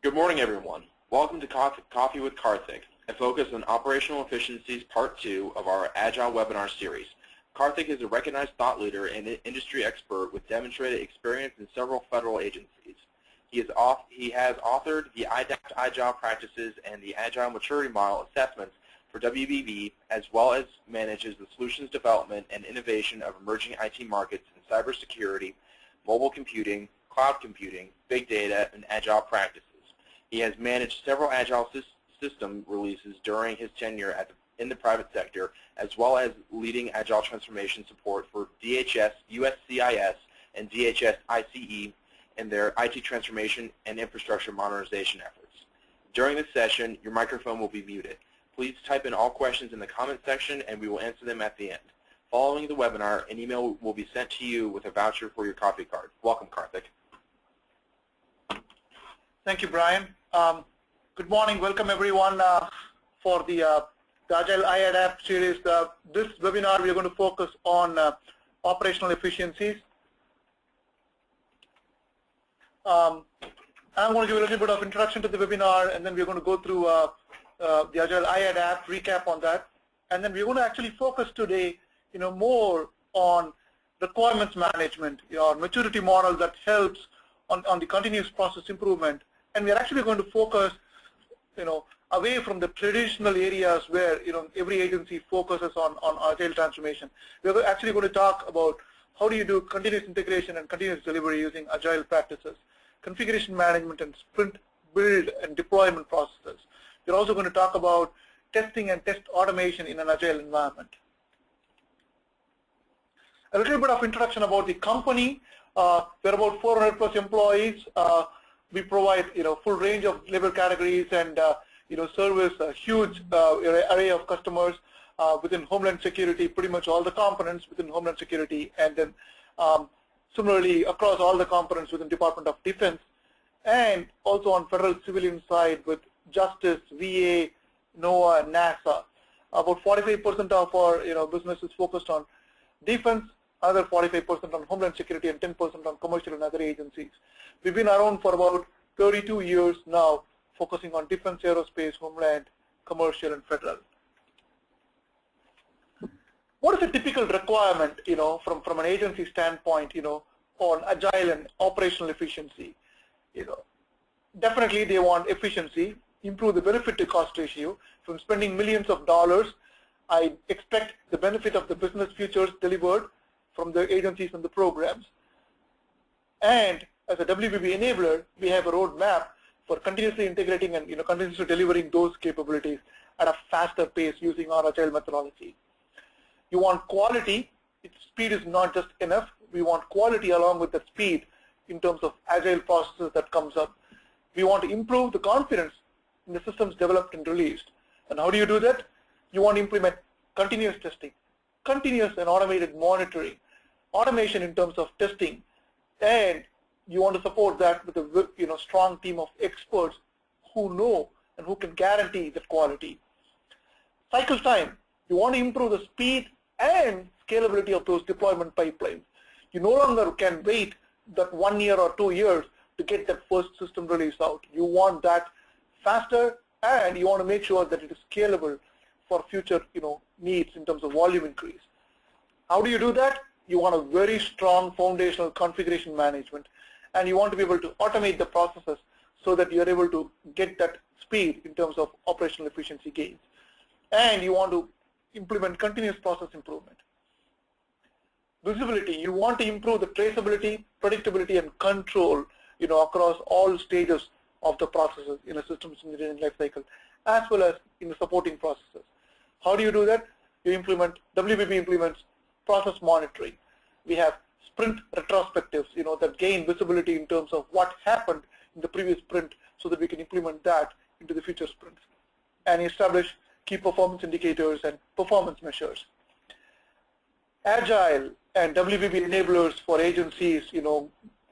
Good morning, everyone. Welcome to Coffee with Karthik, a focus on operational efficiencies part 2 of our Agile webinar series. Karthik is a recognized thought leader and an industry expert with demonstrated experience in several federal agencies. He has authored the iADAPT Agile practices and the Agile Maturity Model assessments for WBB, as well as manages the solutions development and innovation of emerging IT markets in cybersecurity, mobile computing, cloud computing, big data, and Agile practices. He has managed several Agile system releases during his tenure in the private sector, as well as leading Agile Transformation support for DHS, USCIS, and DHS ICE in their IT transformation and infrastructure modernization efforts. During this session, your microphone will be muted. Please type in all questions in the comment section and we will answer them at the end. Following the webinar, an email will be sent to you with a voucher for your coffee card. Welcome, Karthik. Thank you, Brian. Good morning. Welcome, everyone, for the Agile iADAPT series. This webinar, we are going to focus on operational efficiencies. I'm going to give a little bit of introduction to the webinar, and then we're going to go through the Agile iADAPT, recap on that. And then we're going to actually focus today, more on requirements management, our maturity model that helps on the continuous process improvement. And we're actually going to focus, away from the traditional areas where, every agency focuses on Agile transformation. We're actually going to talk about how do you do continuous integration and continuous delivery using Agile practices, configuration management and sprint build and deployment processes. We're also going to talk about testing and test automation in an Agile environment. A little bit of introduction about the company. We're about 400 plus employees. We provide full range of labor categories and service a huge array of customers within Homeland Security, pretty much all the components within Homeland Security, and then similarly across all the components within Department of Defense, and also on federal civilian side with Justice, VA, NOAA, and NASA. About 45% of our business is focused on defense, another 45% on Homeland Security, and 10% on commercial and other agencies. We've been around for about 32 years now, focusing on defense, aerospace, homeland, commercial, and federal. What is a typical requirement, from an agency standpoint, on Agile and operational efficiency? Definitely they want efficiency, improve the benefit to cost ratio. From spending millions of dollars, I expect the benefit of the business futures delivered from the agencies and the programs. And as a WBB enabler, we have a roadmap for continuously integrating and continuously delivering those capabilities at a faster pace using our Agile methodology. You want quality. Speed is not just enough. We want quality along with the speed in terms of Agile processes that comes up. We want to improve the confidence in the systems developed and released. And how do you do that? You want to implement continuous testing, continuous and automated monitoring, automation in terms of testing, and you want to support that with a strong team of experts who know and who can guarantee that quality. Cycle time. You want to improve the speed and scalability of those deployment pipelines. You no longer can wait that 1 year or 2 years to get that first system release out. You want that faster, and you want to make sure that it is scalable for future needs in terms of volume increase. How do you do that? You want a very strong foundational configuration management, and you want to be able to automate the processes so that you're able to get that speed in terms of operational efficiency gains. And you want to implement continuous process improvement. Visibility. You want to improve the traceability, predictability, and control across all stages of the processes in a systems engineering lifecycle, as well as in the supporting processes. How do you do that? WBB implements process monitoring. We have sprint retrospectives, that gain visibility in terms of what happened in the previous sprint so that we can implement that into the future sprints, and establish key performance indicators and performance measures. Agile and WBB enablers for agencies,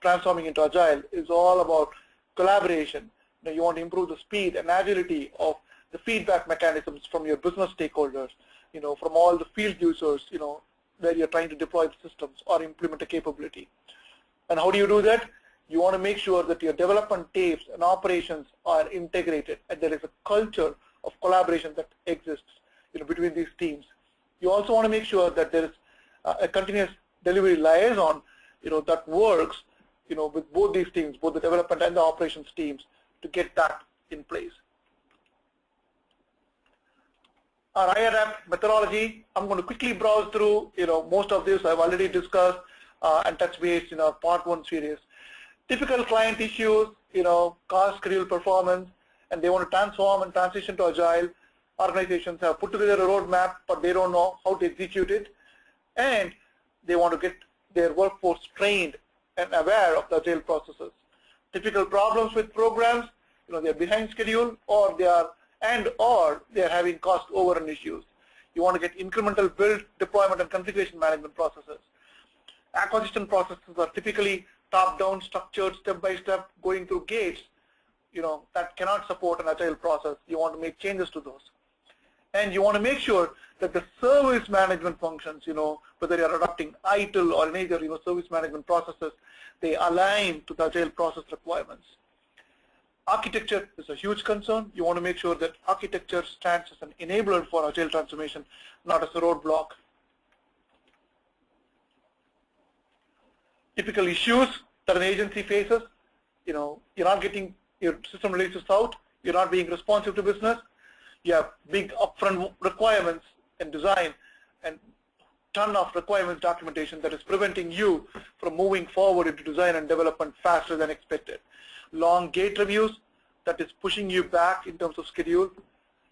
transforming into Agile is all about collaboration. You want to improve the speed and agility of the feedback mechanisms from your business stakeholders, from all the field users, where you're trying to deploy the systems or implement a capability. And how do you do that? You want to make sure that your development teams and operations are integrated, and there is a culture of collaboration that exists, between these teams. You also want to make sure that there is a continuous delivery liaison, that works, with both these teams, both the development and the operations teams, to get that in place. Our iADAPT methodology, I'm going to quickly browse through, most of this I've already discussed and touch base in our part 1 series. Typical client issues, cost, schedule, performance, and they want to transform and transition to Agile. Organizations have put together a roadmap, but they don't know how to execute it, and they want to get their workforce trained and aware of the Agile processes. Typical problems with programs, they're behind schedule, or they are having cost overrun issues. You want to get incremental build, deployment, and configuration management processes. Acquisition processes are typically top-down, structured, step-by-step, going through gates, that cannot support an Agile process. You want to make changes to those. And you want to make sure that the service management functions, whether you're adopting ITIL or any other, service management processes, they align to the Agile process requirements. Architecture is a huge concern. You want to make sure that architecture stands as an enabler for Agile transformation, not as a roadblock. Typical issues that an agency faces, you're not getting your system releases out, you're not being responsive to business, you have big upfront requirements in design and ton of requirements documentation that is preventing you from moving forward into design and development faster than expected. Long gate reviews that is pushing you back in terms of schedule,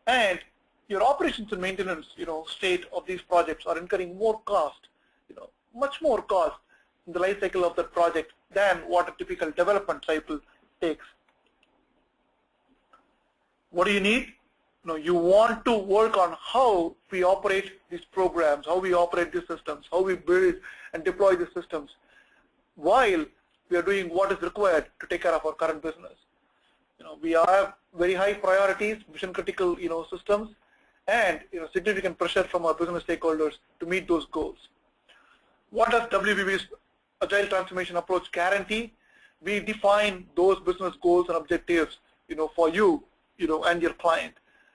and your operations and maintenance, state of these projects are incurring more cost, much more cost in the life cycle of that project than what a typical development cycle takes. What do you need? You want to work on how we operate these programs, how we operate these systems, how we build and deploy these systems, while we are doing what is required to take care of our current business. We have very high priorities, mission critical, systems, and significant pressure from our business stakeholders to meet those goals. What does WBB's Agile Transformation approach guarantee? We define those business goals and objectives, for you, and your client,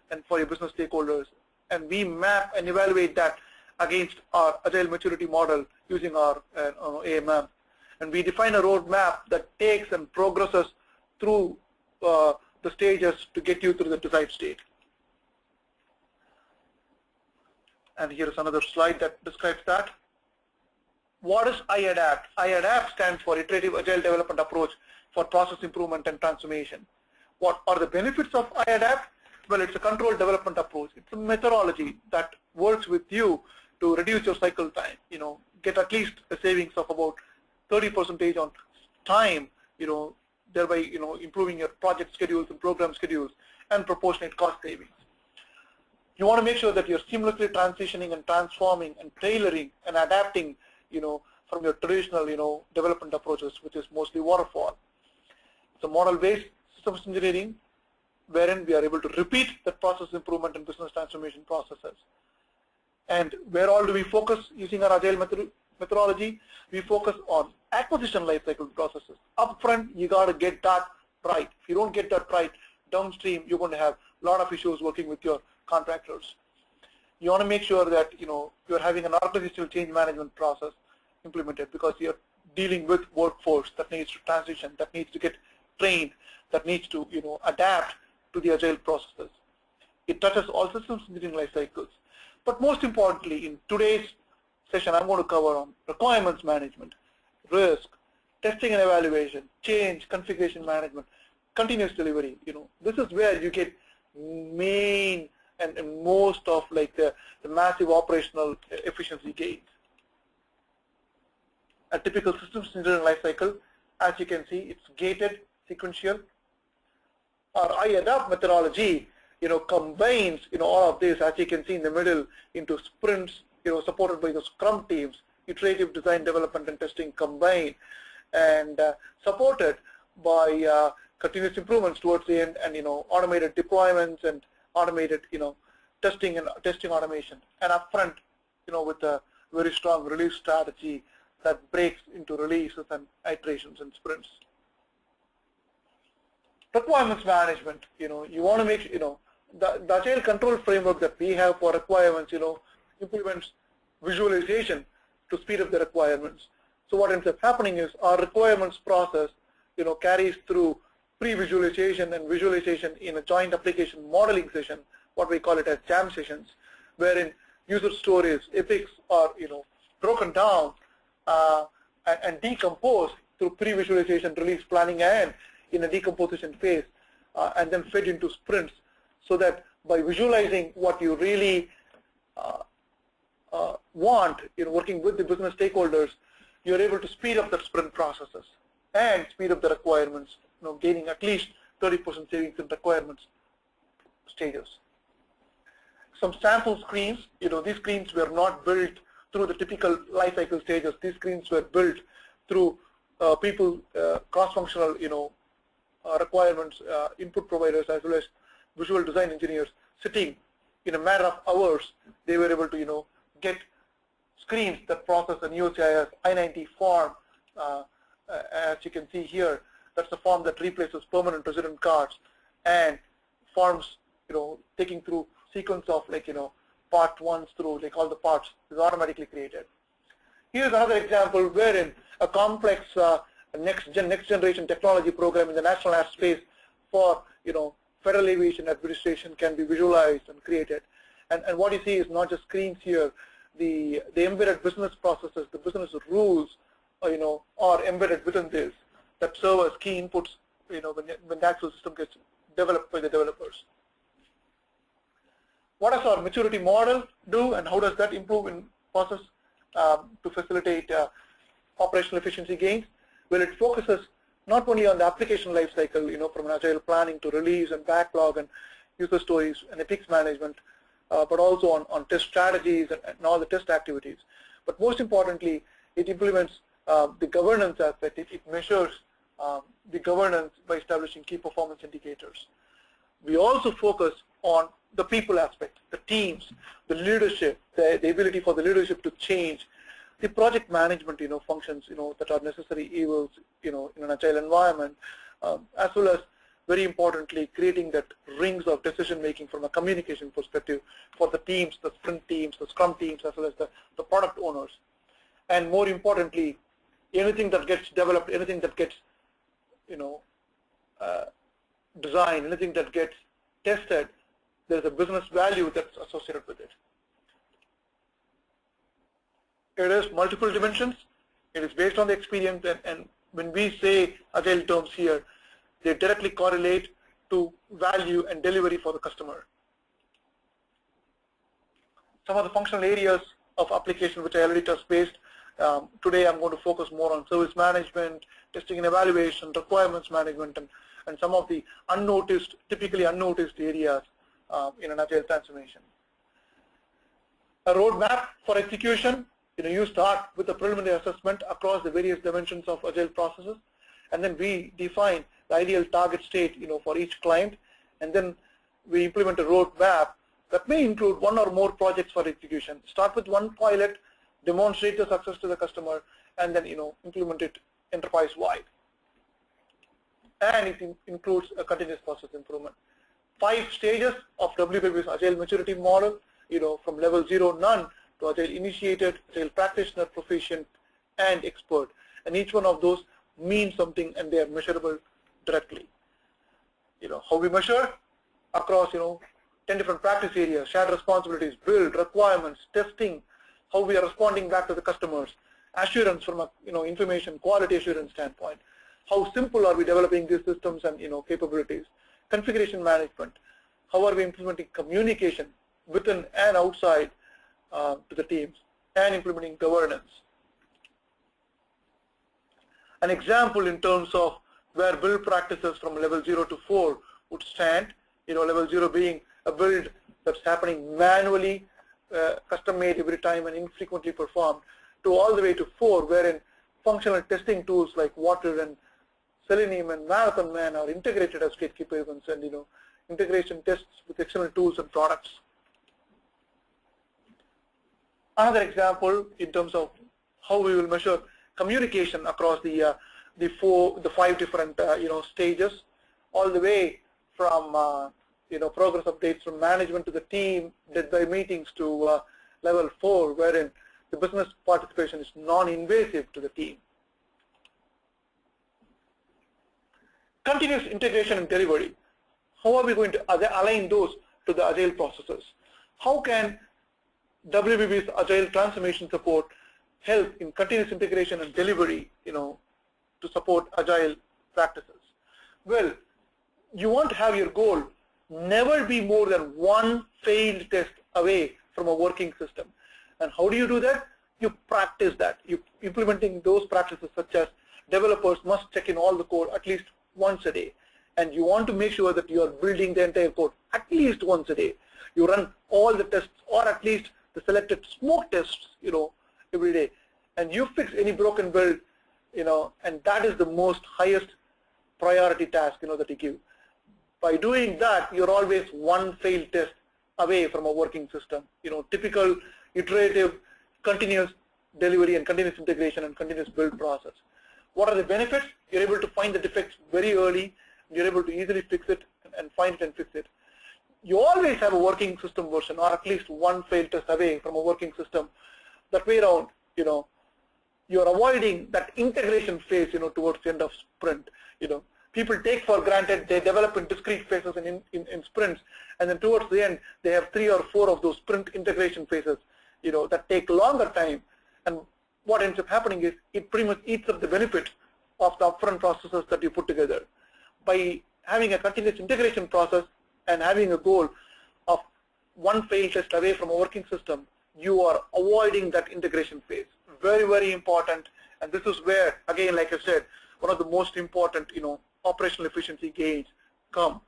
and for your business stakeholders, and we map and evaluate that against our Agile Maturity Model using our AMM, and we define a roadmap that takes and progresses through the stages to get you through the desired state. And here is another slide that describes that. What is iADAPT? iADAPT stands for Iterative Agile Development Approach for Process Improvement and Transformation. What are the benefits of iADAPT? Well, it's a controlled development approach. It's a methodology that works with you to reduce your cycle time, get at least a savings of about 30% on time, thereby, improving your project schedules and program schedules and proportionate cost savings. You want to make sure that you're seamlessly transitioning and transforming and tailoring and adapting, from your traditional, development approaches, which is mostly waterfall. It's a model-based systems engineering, wherein we are able to repeat the process improvement and business transformation processes. And where all do we focus using our Agile methodology? We focus on acquisition lifecycle processes. Upfront, you got to get that right. If you don't get that right, downstream, you're going to have a lot of issues working with your contractors. You want to make sure that you're having an organizational change management process implemented, because you're dealing with workforce that needs to transition, that needs to get trained, that needs to adapt to the Agile processes. It touches all systems engineering life cycles. But most importantly, in today's session, I'm going to cover on requirements management, risk, testing and evaluation, change, configuration management, continuous delivery. This is where you get main and most of the massive operational efficiency gains. A typical systems engineering life cycle, as you can see, it's gated, sequential. Our iADAPT methodology, combines, all of this, as you can see in the middle, into sprints, supported by the Scrum teams, iterative design, development, and testing combined, and supported by continuous improvements towards the end, and automated deployments and automated, testing and testing automation, and upfront, with a very strong release strategy that breaks into releases and iterations and sprints. Requirements management, you want to make, the Agile control framework that we have for requirements, implements visualization to speed up the requirements. So what ends up happening is our requirements process, carries through pre-visualization and visualization in a joint application modeling session, what we call it as jam sessions, wherein user stories, epics are, broken down and decomposed through pre-visualization, release planning, and in a decomposition phase, and then fed into sprints, so that by visualizing what you really want, working with the business stakeholders, you're able to speed up the sprint processes and speed up the requirements, gaining at least 30% savings in requirements stages. Some sample screens, these screens were not built through the typical life cycle stages. These screens were built through people, cross-functional, requirements, input providers, as well as visual design engineers sitting in a matter of hours. They were able to, get screens that process an USCIS I-90 form. As you can see here, that's the form that replaces permanent resident cards, and forms, taking through sequence of part ones through all the parts is automatically created. Here's another example wherein a complex next generation technology program in the national airspace for Federal Aviation Administration can be visualized and created. And what you see is not just screens here. The embedded business processes, the business rules, are embedded within this that serve as key inputs, when the actual system gets developed by the developers. What does our maturity model do, and how does that improve in process to facilitate operational efficiency gains? Well, it focuses not only on the application lifecycle, from an agile planning to release and backlog and user stories and epics management, but also on test strategies and all the test activities. But most importantly, it implements the governance aspect. It measures the governance by establishing key performance indicators. We also focus on the people aspect, the teams, the leadership, the ability for the leadership to change, the project management, functions, that are necessary evils, in an agile environment, as well as, very importantly, creating that rings of decision making from a communication perspective for the teams, the sprint teams, the scrum teams, as well as the product owners. And more importantly, anything that gets developed, anything that gets, designed, anything that gets tested, there's a business value that's associated with it. It has multiple dimensions. It is based on the experience, and when we say agile terms here, they directly correlate to value and delivery for the customer. Some of the functional areas of application which I already touched base. Today I'm going to focus more on service management, testing and evaluation, requirements management, and some of the typically unnoticed areas in an agile transformation. A roadmap for execution. You start with a preliminary assessment across the various dimensions of agile processes, and then we define the ideal target state, for each client, and then we implement a roadmap that may include one or more projects for execution. Start with one pilot, demonstrate the success to the customer, and then implement it enterprise-wide. And it includes a continuous process improvement. 5 stages of WBB's Agile Maturity Model, from level 0, none, to Agile Initiated, Agile Practitioner, Proficient, and Expert. And each one of those means something, and they are measurable directly. How we measure across 10 different practice areas, shared responsibilities, build, requirements, testing, how we are responding back to the customers, assurance from a information quality assurance standpoint, how simple are we developing these systems and capabilities, configuration management, how are we implementing communication within and outside to the teams, and implementing governance. An example in terms of where build practices from level 0 to 4 would stand, level 0 being a build that's happening manually, custom made every time and infrequently performed, to all the way to 4, wherein functional testing tools like Water and Selenium and Marathon Man are integrated as gatekeeper events, and integration tests with external tools and products. Another example in terms of how we will measure communication across the 5 different stages all the way from progress updates from management to the team, led by meetings to level 4, wherein the business participation is non-invasive to the team. Continuous integration and delivery. How are we going to align those to the Agile processes? How can WBB's Agile Transformation support help in continuous integration and delivery, to support Agile practices? Well, you want to have your goal never be more than one failed test away from a working system. And how do you do that? You practice that. You implementing those practices such as developers must check in all the code at least once a day. And you want to make sure that you are building the entire code at least once a day. You run all the tests, or at least the selected smoke tests, every day. And you fix any broken build, and that is the most highest priority task, that you give. By doing that, you're always one failed test away from a working system. Typical iterative, continuous delivery and continuous integration and continuous build process. What are the benefits? You're able to find the defects very early. You're able to easily fix it and find it and fix it. You always have a working system version, or at least one failed test away from a working system. That way around, you're avoiding that integration phase, towards the end of sprint. People take for granted they develop in discrete phases and in sprints, and then towards the end they have 3 or 4 of those sprint integration phases, that take longer time. And what ends up happening is it pretty much eats up the benefit of the upfront processes that you put together. By having a continuous integration process and having a goal of one failed test away from a working system, you are avoiding that integration phase. Very, very important. And this is where, again, like I said, one of the most important, operational efficiency gains come.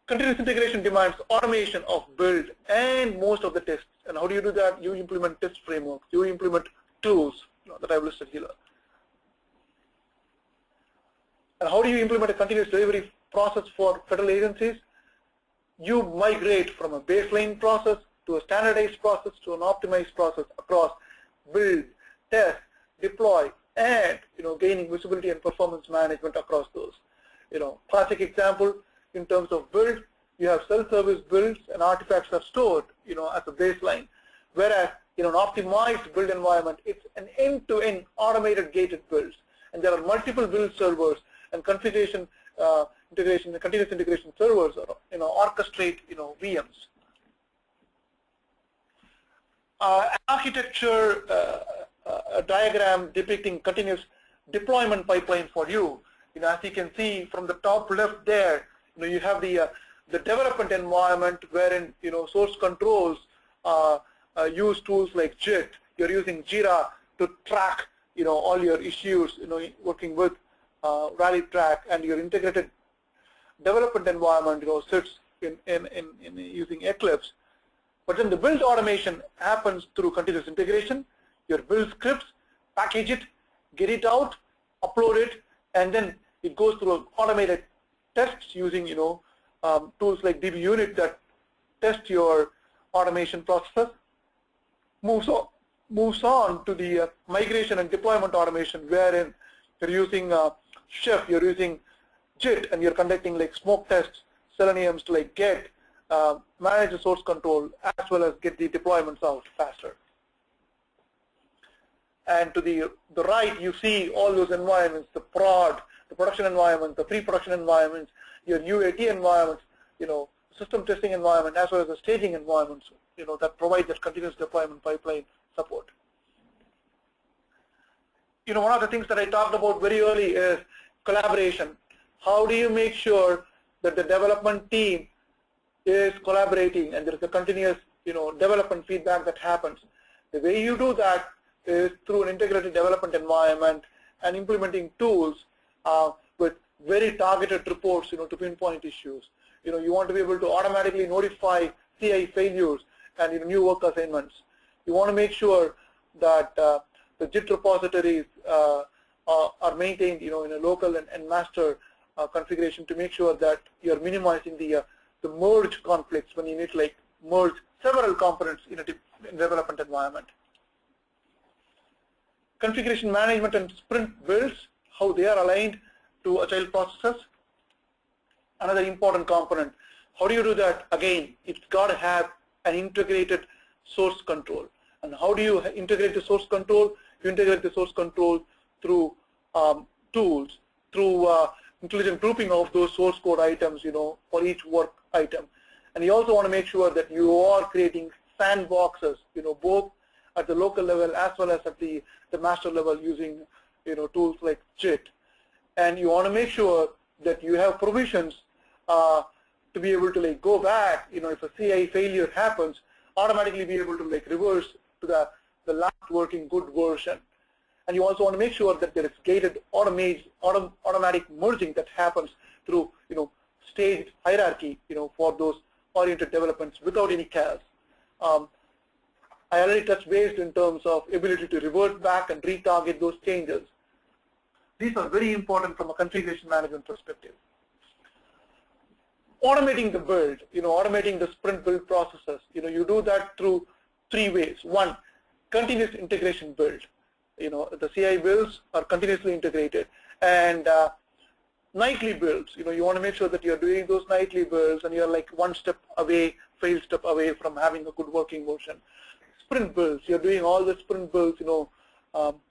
Continuous integration demands automation of build and most of the tests. And how do you do that? You implement test frameworks. You implement tools that I've listed here. And how do you implement a continuous delivery process for federal agencies? You migrate from a baseline process to a standardized process to an optimized process across build, test, deploy, and gaining visibility and performance management across those. Classic example in terms of build, you have self-service builds and artifacts are stored as a baseline, whereas in an optimized build environment, it's an end-to-end automated gated builds, and there are multiple build servers and configuration integration and continuous integration servers orchestrate VMs. An architecture a diagram depicting continuous deployment pipeline for you. As you can see from the top left there, you have the development environment wherein source controls use tools like JIT. You're using Jira to track all your issues. Working with Rally Track, and your integrated development environment sits in using Eclipse. But then the build automation happens through continuous integration. Your build scripts, package it, get it out, upload it, and then it goes through automated tests using tools like DB-Unit that test your automation processes. Moves on to the migration and deployment automation, wherein you're using Chef, you're using JIT, and you're conducting like smoke tests, Seleniums to like get, manage the source control, as well as get the deployments out faster. And to the right, you see all those environments, the prod, the production environment, the pre-production environments, your UAT environments, system testing environment, as well as the staging environments, that provide that continuous deployment pipeline support. One of the things that I talked about very early is collaboration. How do you make sure that the development team is collaborating and there is a continuous, development feedback that happens? The way you do that is through an integrated development environment and implementing tools with very targeted reports, to pinpoint issues. You want to be able to automatically notify CI failures and new work assignments. You want to make sure that the JIT repositories are maintained, in a local and master configuration to make sure that you're minimizing the merge conflicts when you need to merge several components in a development environment. Configuration management and sprint builds, how they are aligned to agile processes. Another important component. How do you do that? Again, it's got to have an integrated source control. And how do you integrate the source control? You integrate the source control through tools, through intelligent grouping of those source code items, for each work item. And you also want to make sure that you are creating sandboxes, both at the local level as well as at the master level using, tools like JIT. And you want to make sure that you have provisions to be able to go back, if a CI failure happens, automatically be able to reverse to the last working good version. And you also want to make sure that there is gated automatic merging that happens through, staged hierarchy, for those oriented developments without any chaos. I already touched base in terms of ability to revert back and retarget those changes. These are very important from a configuration management perspective. Automating the build, automating the sprint build processes, you do that through 3 ways. One, continuous integration build. The CI builds are continuously integrated, and nightly builds. You want to make sure that you're doing those nightly builds and you're one step away, fail step away from having a good working version. Sprint builds, you're doing all the sprint builds,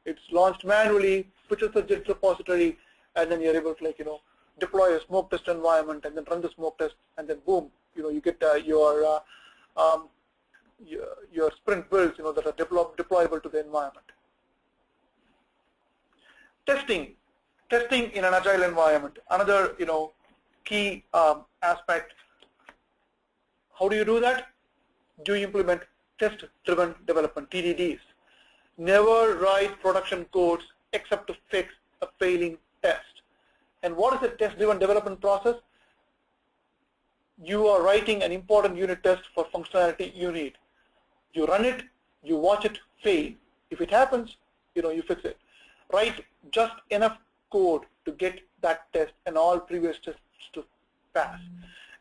it's launched manually, switches the JIT repository, and then you're able to deploy a smoke test environment and then run the smoke test, and then boom, you get your sprint builds, that are deployable to the environment. Testing in an agile environment, another key aspect. How do you do that? Do you implement test-driven development, TDDs? Never write production codes except to fix a failing test. And what is a test-driven development process? You are writing an important unit test for functionality you need. You run it, you watch it fail. If it happens, you fix it. Write just enough code to get that test and all previous tests to pass.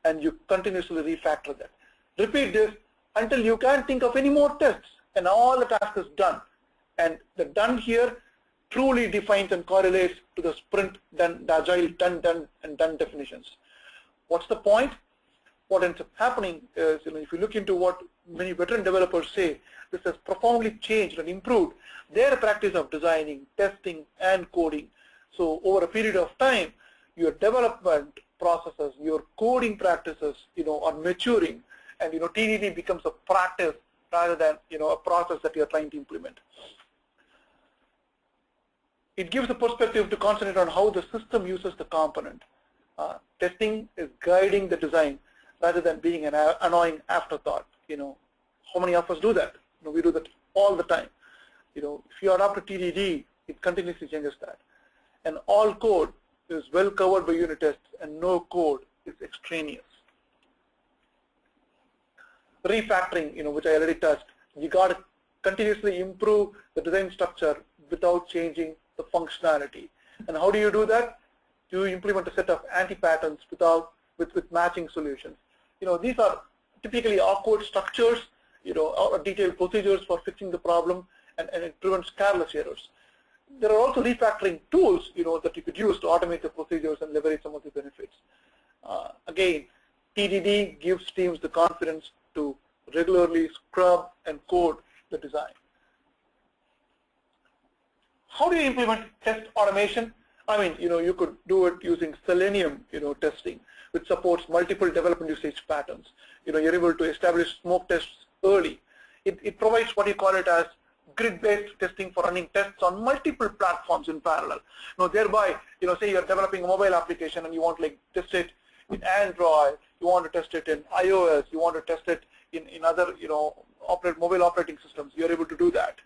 And you continuously refactor that. Repeat this until you can't think of any more tests and all the task is done. And the done here truly defines and correlates to the sprint done, the agile done and done definitions. What's the point? What ends up happening is, if you look into what many veteran developers say, this has profoundly changed and improved their practice of designing, testing, and coding. So over a period of time, your development processes, your coding practices, are maturing, and TDD becomes a practice rather than a process that you're trying to implement. It gives a perspective to concentrate on how the system uses the component. Testing is guiding the design rather than being an annoying afterthought. How many of us do that? We do that all the time. If you adopt a TDD, it continuously changes that. And all code is well covered by unit tests, and no code is extraneous. Refactoring, which I already touched, you got to continuously improve the design structure without changing the functionality. And how do you do that? You implement a set of anti-patterns with matching solutions. These are typically awkward structures, or detailed procedures for fixing the problem, and it prevents careless errors. There are also refactoring tools, that you could use to automate the procedures and leverage some of the benefits. Again, TDD gives teams the confidence to regularly scrub and code the design. How do you implement test automation? I mean, you could do it using Selenium, testing, which supports multiple development usage patterns. You're able to establish smoke tests early. It provides what you call it as grid-based testing for running tests on multiple platforms in parallel. Thereby, say you're developing a mobile application and you want to test it in Android, you want to test it in iOS, you want to test it in other, mobile operating systems. You're able to do that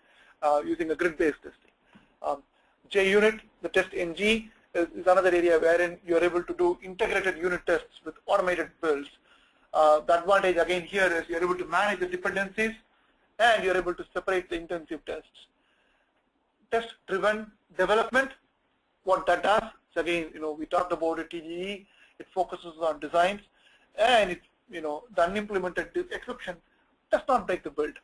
using a grid-based testing. JUnit, the test NG, is another area wherein you're able to do integrated unit tests with automated builds. The advantage again here is you're able to manage the dependencies and you're able to separate the intensive tests. Test-driven development, what that does is, again, we talked about it, TDD, it focuses on designs, and the unimplemented exception does not break the build.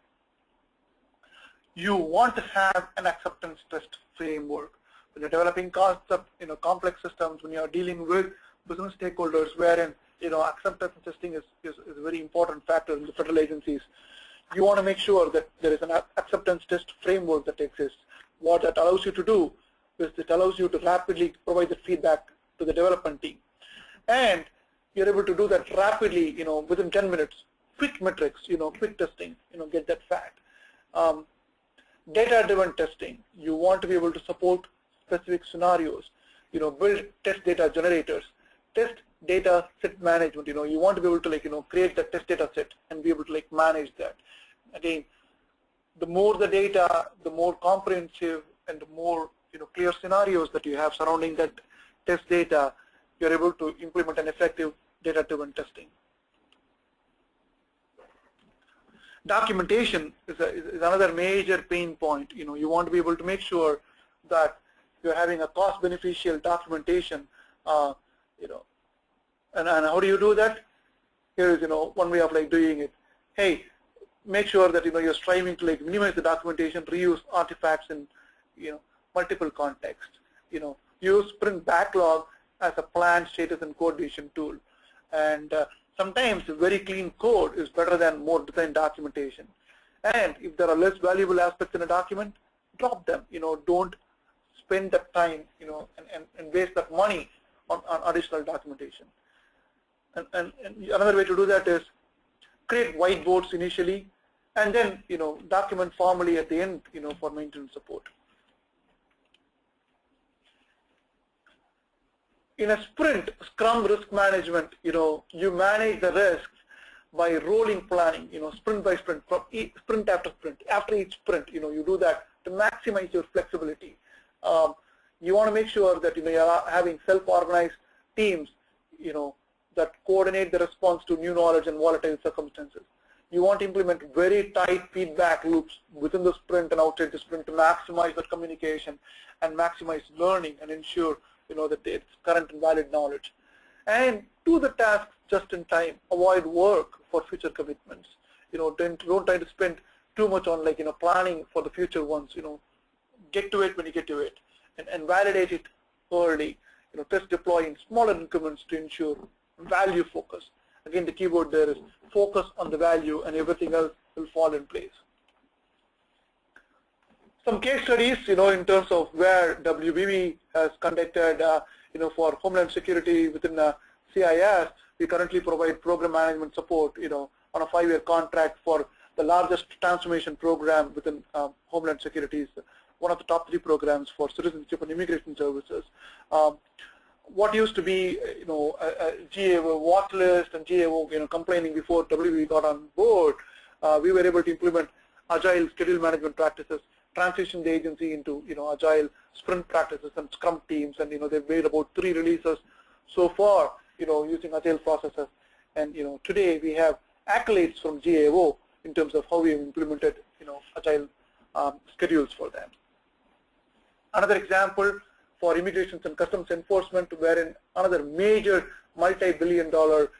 You want to have an acceptance test framework when you're developing concept, complex systems, when you're dealing with business stakeholders, wherein acceptance testing is a very important factor in the federal agencies. You want to make sure that there is an acceptance test framework that exists. What that allows you to do is it allows you to rapidly provide the feedback to the development team, and you're able to do that rapidly, within 10 minutes. Quick metrics, quick testing, get that fact. Data-driven testing. You want to be able to support specific scenarios. Build test data generators. Test data set management. You want to be able to create the test data set and be able to manage that. Again, the more the data, the more comprehensive and the more clear scenarios that you have surrounding that test data, you're able to implement an effective data-driven testing. Documentation is another major pain point. You want to be able to make sure that you're having a cost-beneficial documentation. And how do you do that? Here is one way of doing it. Hey, make sure that you're striving to minimize the documentation, reuse artifacts in multiple contexts. Use sprint backlog as a plan, status, and coordination tool. And sometimes very clean code is better than more design documentation. And if there are less valuable aspects in a document, drop them. Don't spend that time, and waste that money on additional documentation. And another way to do that is create whiteboards initially, and then document formally at the end, for maintenance support. In a sprint, Scrum risk management, you manage the risks by rolling planning, sprint by sprint, from sprint after sprint. After each sprint, you do that to maximize your flexibility. You want to make sure that you're having self-organized teams, that coordinate the response to new knowledge and volatile circumstances. You want to implement very tight feedback loops within the sprint and outside the sprint to maximize that communication and maximize learning and ensure that it's current and valid knowledge. And do the tasks just in time. Avoid work for future commitments. Don't try to spend too much on planning for the future ones. Get to it when you get to it, and validate it early. Test deploy in smaller increments to ensure value focus. Again, the keyword there is focus on the value, and everything else will fall in place. Some case studies, in terms of where WBB has conducted, for Homeland Security within CIS, we currently provide program management support, on a 5-year contract for the largest transformation program within Homeland Security, one of the top 3 programs for citizenship and immigration services. What used to be, a GAO watch list and GAO, complaining before WBB got on board, we were able to implement Agile schedule management practices, transition the agency into Agile sprint practices and Scrum teams, and they've made about 3 releases so far, using Agile processes, and today we have accolades from GAO in terms of how we have implemented Agile schedules for them. Another example for immigrations and customs enforcement, wherein another major multi-billion-dollar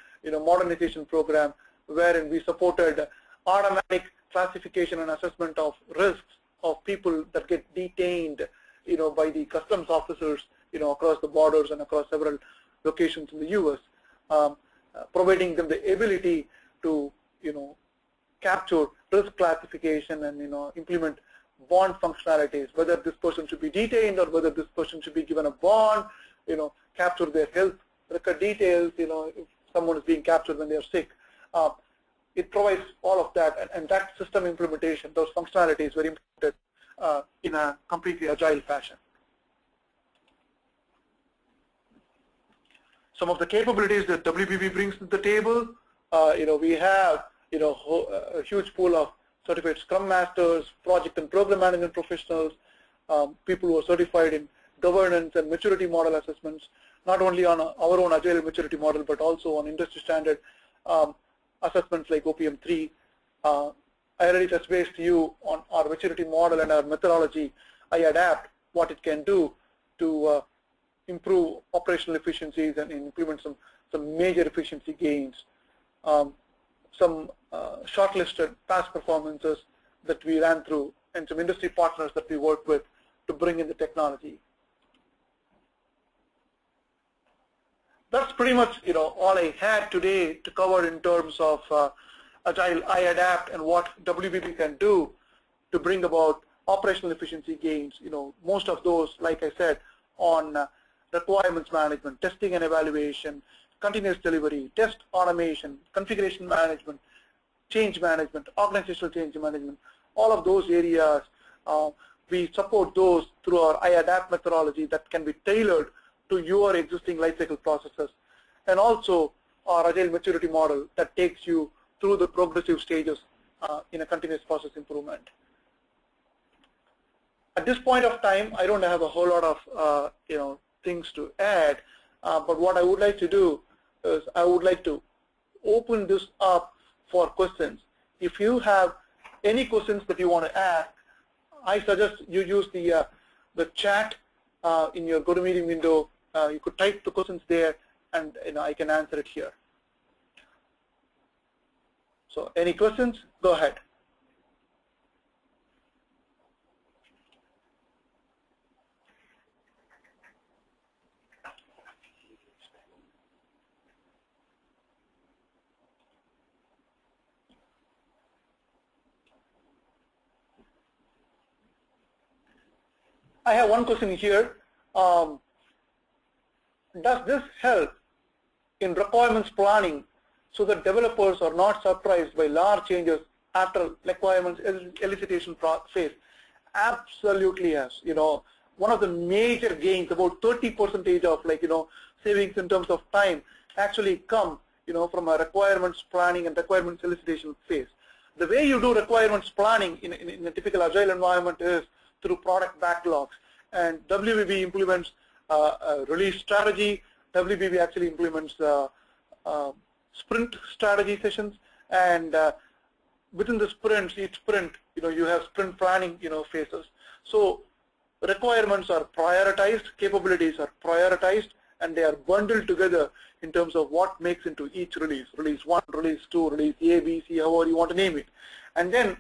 modernization program, wherein we supported automatic classification and assessment of risks of people that get detained, by the customs officers, across the borders and across several locations in the U.S., providing them the ability to, capture risk classification and, implement bond functionalities, whether this person should be detained or whether this person should be given a bond, capture their health record details, if someone is being captured when they are sick. It provides all of that, and that system implementation, those functionalities were implemented in a completely agile fashion. Some of the capabilities that WBB brings to the table, we have a huge pool of certified Scrum Masters, project and program management professionals, people who are certified in governance and maturity model assessments, not only on our own Agile Maturity Model, but also on industry standard assessments like OPM3. I already touched base to you on our maturity model and our methodology, iADAPT, what it can do to improve operational efficiencies and implement some major efficiency gains. Some shortlisted past performances that we ran through, and some industry partners that we work with to bring in the technology. that's pretty much all I had today to cover in terms of Agile iADAPT and what WBB can do to bring about operational efficiency gains. Most of those, like I said, on requirements management, testing and evaluation, continuous delivery, test automation, configuration management, change management, organizational change management, all of those areas, we support those through our iADAPT methodology that can be tailored to your existing lifecycle processes, and also our Agile Maturity Model that takes you through the progressive stages in a continuous process improvement. At this point of time, I don't have a whole lot of things to add, but what I would like to do is I would like to open this up for questions. If you have any questions that you want to ask, I suggest you use the chat in your GoToMeeting window. You could type the questions there, and I can answer it here. So, any questions? Go ahead. I have one question here. Does this help in requirements planning so that developers are not surprised by large changes after requirements elicitation phase? Absolutely yes. One of the major gains, about 30% of savings in terms of time, actually come from a requirements planning and requirements elicitation phase. The way you do requirements planning in a typical Agile environment is through product backlogs, and WBB implements a release strategy. WBB actually implements sprint strategy sessions, and within the sprints, each sprint, you have sprint planning, phases. So requirements are prioritized, capabilities are prioritized, and they are bundled together in terms of what makes into each release. Release 1, release 2, release A, B, C, however you want to name it. And then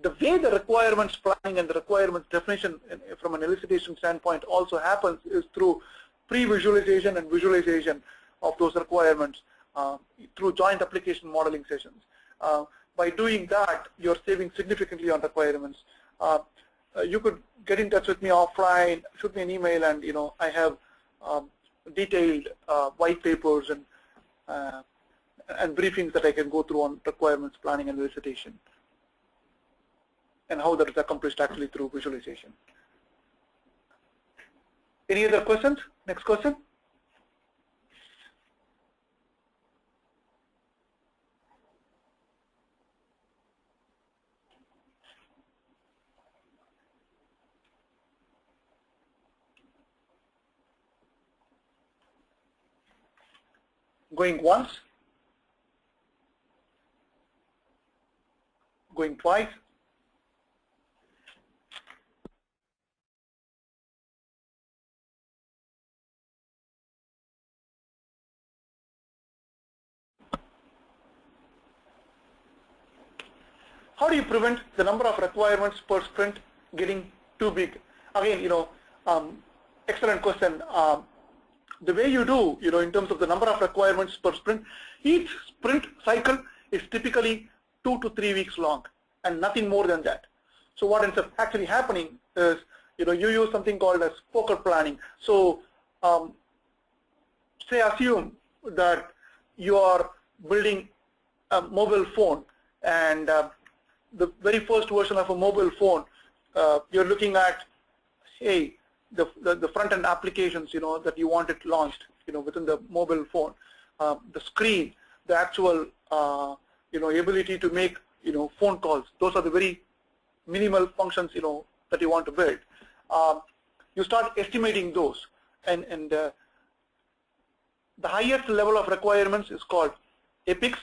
the way the requirements planning and the requirements definition from an elicitation standpoint also happens is through pre-visualization and visualization of those requirements through joint application modeling sessions. By doing that, you're saving significantly on requirements. You could get in touch with me offline, shoot me an email, and I have detailed white papers and briefings that I can go through on requirements planning and elicitation, and how that is accomplished actually through visualization. Any other questions? Next question. Going once, going twice. How do you prevent the number of requirements per sprint getting too big? Again, excellent question. The way you do, in terms of the number of requirements per sprint, each sprint cycle is typically 2 to 3 weeks long, and nothing more than that. So what ends up actually happening is, you use something called as focal planning. So, say assume that you are building a mobile phone, and the very first version of a mobile phone, you're looking at, hey, the front-end applications, that you want it launched, within the mobile phone, the screen, the actual, ability to make, phone calls. Those are the very minimal functions, that you want to build. You start estimating those, and the highest level of requirements is called epics,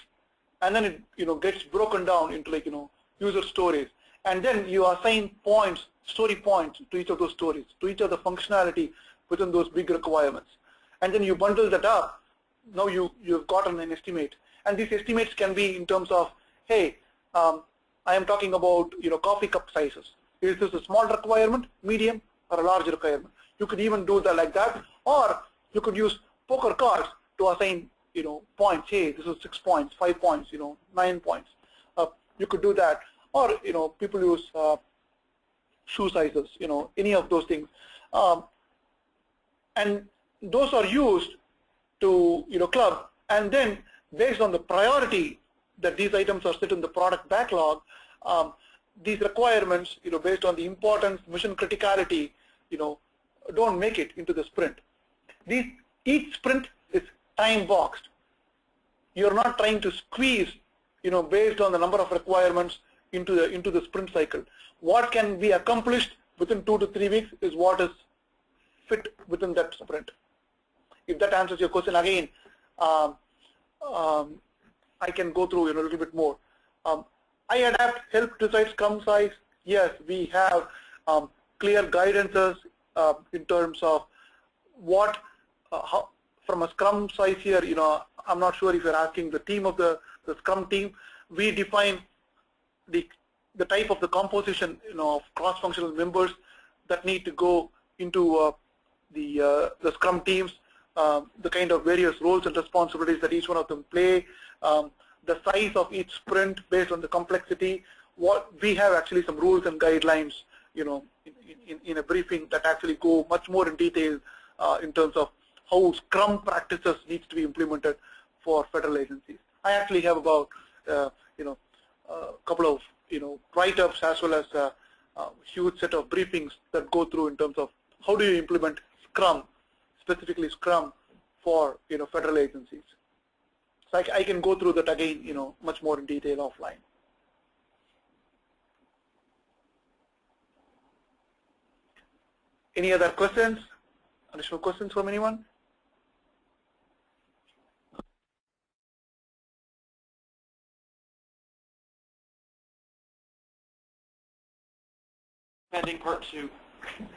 and then it, gets broken down into user stories, and then you assign points, story points to each of those stories, to each of the functionality within those big requirements, and then you bundle that up. Now you've gotten an estimate, and these estimates can be in terms of, hey, I am talking about coffee cup sizes. Is this a small requirement, medium, or a large requirement? You could even do that like that, or you could use poker cards to assign, points. Hey, this is 6 points, 5 points, 9 points. You could do that. Or, people use shoe sizes, any of those things. And those are used to, club. And then based on the priority that these items are set in the product backlog, these requirements, based on the importance, mission criticality, don't make it into the sprint. Each sprint is time boxed. You're not trying to squeeze, based on the number of requirements into the sprint cycle. What can be accomplished within 2 to 3 weeks is what is fit within that sprint. If that answers your question, again, I can go through a little bit more. iADAPT help decide scrum size. Yes, we have clear guidances in terms of what, how, from a scrum size here, I'm not sure if you're asking the team of the scrum team. We define the type of the composition, of cross-functional members that need to go into the scrum teams, the kind of various roles and responsibilities that each one of them play, the size of each sprint based on the complexity. What we have actually some rules and guidelines, in a briefing that actually go much more in detail in terms of how Scrum practices needs to be implemented for federal agencies. I actually have about a couple of write-ups as well as a huge set of briefings that go through in terms of how do you implement Scrum, specifically Scrum for federal agencies. So I can go through that again, much more in detail offline. Any other questions? Additional questions from anyone? Part 2.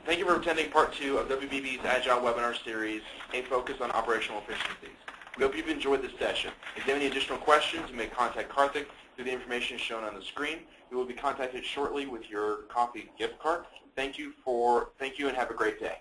Thank you for attending part 2 of WBB's Agile webinar series, A Focus on Operational Efficiencies. We hope you've enjoyed this session. If you have any additional questions, you may contact Karthik through the information shown on the screen. You will be contacted shortly with your coffee gift card. Thank you and have a great day.